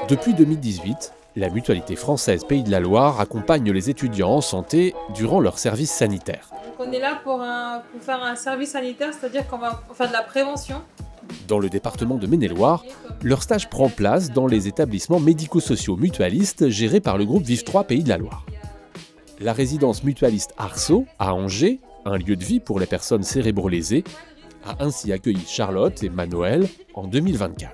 Depuis 2018, la Mutualité française Pays de la Loire accompagne les étudiants en santé durant leur service sanitaire. Donc on est là pour faire un service sanitaire, c'est-à-dire qu'on va faire de la prévention. Dans le département de Maine-et-Loire, leur stage prend place dans les établissements médico-sociaux mutualistes gérés par le groupe Vive 3 Pays de la Loire. La résidence mutualiste Arceau, à Angers, un lieu de vie pour les personnes cérébro-lésées, a ainsi accueilli Charlotte et Manoël en 2024.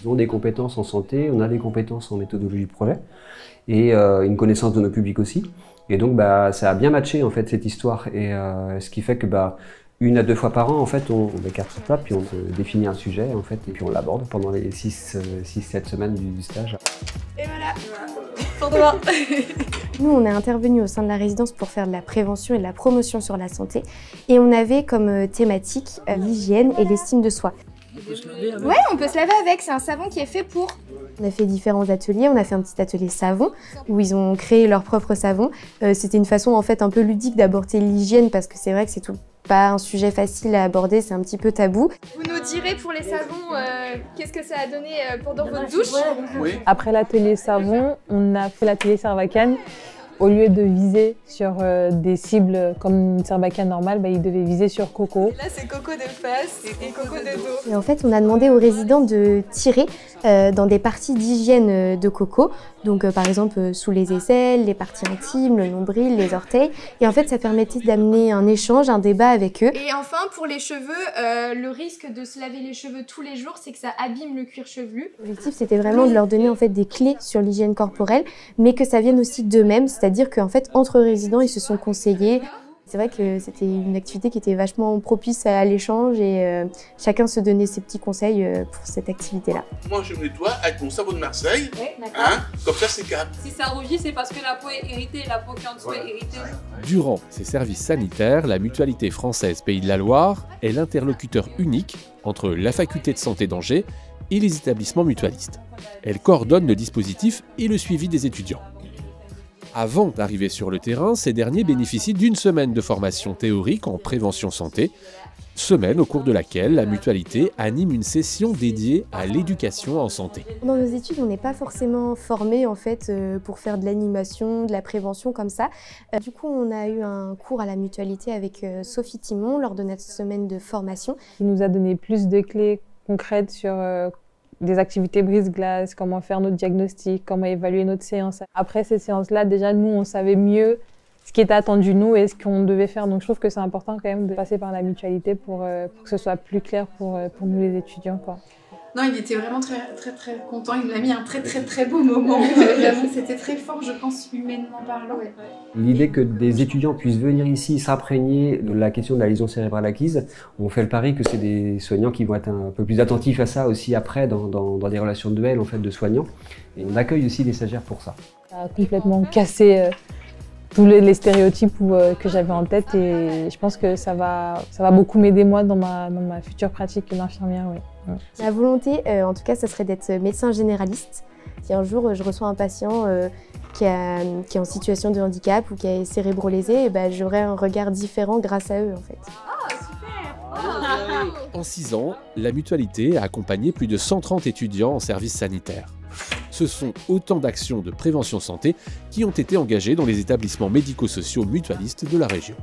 Ils ont des compétences en santé, on a des compétences en méthodologie de projet et une connaissance de nos publics aussi. Et donc ça a bien matché en fait cette histoire. Et ce qui fait que 1 à 2 fois par an en fait on écarte sur table, puis on définit un sujet en fait, et puis on l'aborde pendant les 6-7 semaines du stage. Et voilà, pour demain. Nous, on est intervenu au sein de la résidence pour faire de la prévention et de la promotion sur la santé. Et on avait comme thématique l'hygiène et l'estime de soi. Ouais, on peut se laver avec, c'est un savon qui est fait pour. On a fait différents ateliers, on a fait un petit atelier savon où ils ont créé leur propre savon. C'était une façon en fait un peu ludique d'aborder l'hygiène parce que c'est vrai que c'est pas un sujet facile à aborder, c'est un petit peu tabou. Vous nous direz pour les savons, qu'est-ce que ça a donné pendant votre douche? Oui. Après l'atelier savon, on a fait l'atelier Sarbacane. Au lieu de viser sur des cibles comme une Sarbacane normale, ils devaient viser sur coco. Là, c'est coco de face et coco de dos. Et en fait, on a demandé aux résidents de tirer dans des parties d'hygiène de coco. Donc, par exemple, sous les aisselles, les parties intimes, le nombril, les orteils. Et en fait, ça permettait d'amener un échange, un débat avec eux. Et enfin, pour les cheveux, le risque de se laver les cheveux tous les jours, c'est que ça abîme le cuir chevelu. L'objectif, c'était vraiment de leur donner en fait des clés sur l'hygiène corporelle, mais que ça vienne aussi d'eux-mêmes. C'est-à-dire qu'en fait, entre résidents, ils se sont conseillés. C'est vrai que c'était une activité qui était vachement propice à l'échange et chacun se donnait ses petits conseils pour cette activité-là. Moi, je me nettoie avec mon savon de Marseille, comme ça c'est calme. Si ça rougit, c'est parce que la peau est irritée et la peau qui en dessous est irritée. Durant ces services sanitaires, la Mutualité française Pays de la Loire est l'interlocuteur unique entre la faculté de santé d'Angers et les établissements mutualistes. Elle coordonne le dispositif et le suivi des étudiants. Avant d'arriver sur le terrain, ces derniers bénéficient d'une semaine de formation théorique en prévention santé, semaine au cours de laquelle la mutualité anime une session dédiée à l'éducation en santé. Dans nos études, on n'est pas forcément formé en fait pour faire de l'animation, de la prévention comme ça. Du coup, on a eu un cours à la mutualité avec Sophie Timon lors de notre semaine de formation. Il nous a donné plus de clés concrètes sur des activités brise-glace, comment faire notre diagnostic, comment évaluer notre séance. Après ces séances-là, déjà, nous, on savait mieux ce qui était attendu de nous et ce qu'on devait faire. Donc, je trouve que c'est important quand même de passer par la mutualité pour que ce soit plus clair pour nous, les étudiants, quoi. Non, il était vraiment très content. Il nous a mis un très beau moment. Vraiment, c'était très fort, je pense, humainement parlant. L'idée que des étudiants puissent venir ici s'imprégner de la question de la lésion cérébrale acquise, on fait le pari que c'est des soignants qui vont être un peu plus attentifs à ça aussi après dans des relations de duel en fait, de soignants. Et on accueille aussi des stagiaires pour ça. Ça a complètement cassé tous les stéréotypes que j'avais en tête et je pense que ça va beaucoup m'aider moi dans ma future pratique d'infirmière. Oui. La volonté, en tout cas, ça serait d'être médecin généraliste. Si un jour je reçois un patient qui est en situation de handicap ou qui est cérébro-lésé, j'aurai un regard différent grâce à eux en fait. En 6 ans, la mutualité a accompagné plus de 130 étudiants en service sanitaire. Ce sont autant d'actions de prévention santé qui ont été engagées dans les établissements médico-sociaux mutualistes de la région.